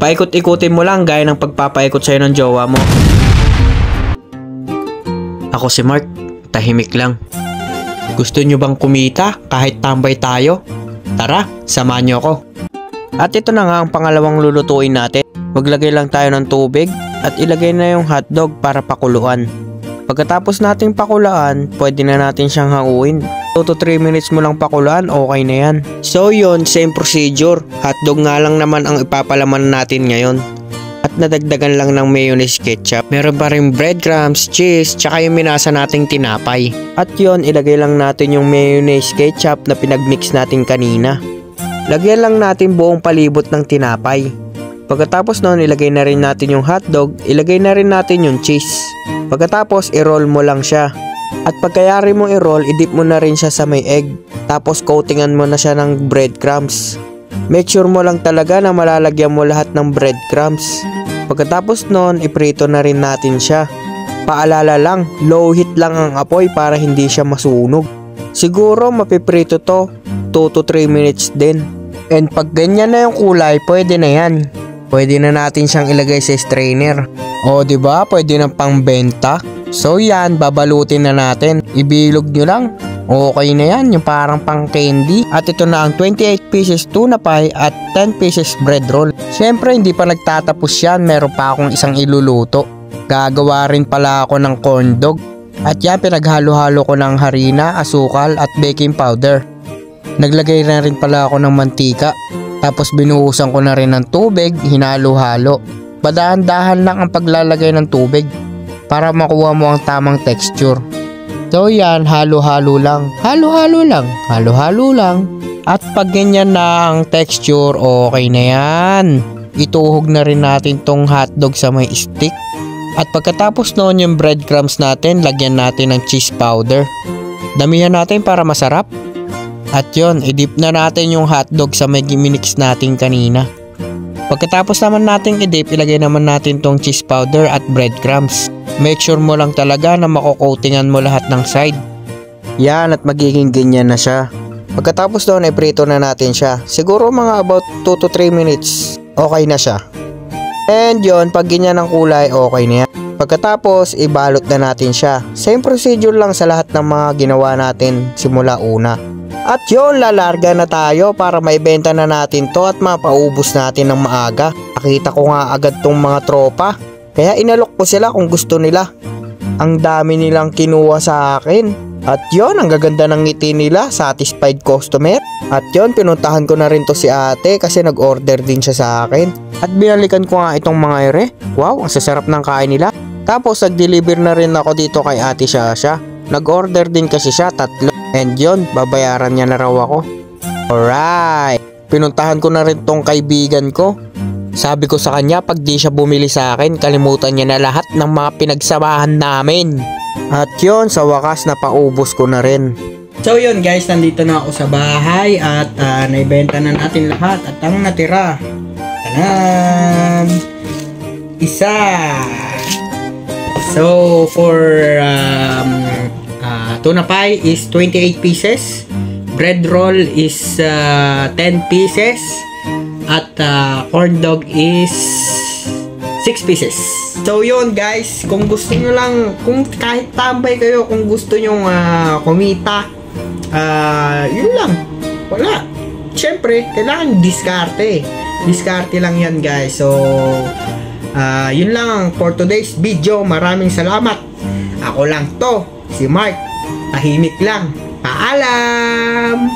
Paikot-ikutin mo lang gaya ng pagpapaikot sa'yo ng jowa mo. Ako si Mark, tahimik lang. Gusto nyo bang kumita kahit tambay tayo? Tara, samahan nyo ako. At ito na nga ang pangalawang lulutuin natin. Maglagay lang tayo ng tubig at ilagay na yung hotdog para pakuluan. Pagkatapos nating pakuluan, pwede na natin siyang hanguin. 2 to 3 minutes mo lang pakuluan, okay na yan. So yun, same procedure. Hotdog nga lang naman ang ipapalaman natin ngayon. At nadagdagan lang ng mayonnaise ketchup. Meron pa rin breadcrumbs, cheese, tsaka yung minasa nating tinapay. At yun, ilagay lang natin yung mayonnaise ketchup na pinagmix natin kanina. Lagyan lang natin buong palibot ng tinapay. Pagkatapos noon, ilagay na rin natin yung hotdog, ilagay na rin natin yung cheese. Pagkatapos, i-roll mo lang siya. At pagkayari mo i-roll, i-dip mo na rin siya sa may egg. Tapos coatingan mo na siya ng breadcrumbs. Make sure mo lang talaga na malalagyan mo lahat ng breadcrumbs. Pagkatapos noon, iprito na rin natin siya. Paalala lang, low heat lang ang apoy para hindi siya masunog. Siguro mapiprito to 2 to 3 minutes din. And pag ganyan na yung kulay, pwede na yan. Pwede na natin siyang ilagay sa strainer. O diba, pwede na pangbenta. So yan, babalutin na natin. Ibilog nyo lang. Okay na yan, yung parang pang candy. At ito na ang 28 pieces tuna pie at 10 pieces bread roll. Siyempre, hindi pa nagtatapos yan. Meron pa akong isang iluluto. Gagawa rin pala ako ng corn dog. At yan, pinaghalo-halo ko ng harina, asukal at baking powder. Naglagay na rin pala ako ng mantika. Tapos binuhusan ko na rin ng tubig, hinalo-halo. Padahan-dahan lang ang paglalagay ng tubig para makuha mo ang tamang texture. So yan, halo-halo lang. Halo-halo lang. Halo-halo lang. At pag ganyan na ang texture, okay na yan. Ituhog na rin natin tong hotdog sa may stick. At pagkatapos noon yung breadcrumbs natin, lagyan natin ng cheese powder. Damihan natin para masarap. At yun, i-dip na natin yung hotdog sa may minix natin kanina. Pagkatapos naman natin i-dip, ilagay naman natin tong cheese powder at breadcrumbs. Make sure mo lang talaga na makukoatingan mo lahat ng side. Yan, at magiging ganyan na siya. Pagkatapos doon, iprito na natin siya. Siguro mga about 2 to 3 minutes, okay na siya. And yun, pag ganyan ang kulay, okay na yan. Pagkatapos, ibalot na natin siya. Same procedure lang sa lahat ng mga ginawa natin simula una. At yun, lalarga na tayo para maibenta na natin to at mapaubos natin ng maaga. Nakita ko nga agad tong mga tropa. Kaya inalok ko sila kung gusto nila. Ang dami nilang kinuha sa akin. At yun, ang gaganda ng ngiti nila, satisfied customer. At yun, pinuntahan ko na rin to si ate kasi nag-order din siya sa akin. At binalikan ko nga itong mga ere. Wow, ang sasarap ng kain nila. Tapos nag-deliver na rin ako dito kay ate Shasha. Nag-order din kasi siya, 3. And yun, babayaran niya na raw ako. Alright, pinuntahan ko na rin tong kaibigan ko. Sabi ko sa kanya, pag di siya bumili sa akin, kalimutan niya na lahat ng mga pinagsamahan namin. At yun, sa wakas napaubos ko na rin. So yun guys, nandito na ako sa bahay at naibenta na natin lahat. At ang natira, tanan, isa. So for tuna pie is 28 pieces. Bread roll is 10 pieces. At corn dog is 6 pieces. So yun guys, kung gusto nyo lang, kung kahit tambay kayo, kung gusto nyo kumita, yun lang. Wala. Siyempre, kailangan diskarte. Diskarte lang yan guys. So, yun lang for today's video. Maraming salamat. Ako lang to, si Mark. Tahimik lang. Paalam!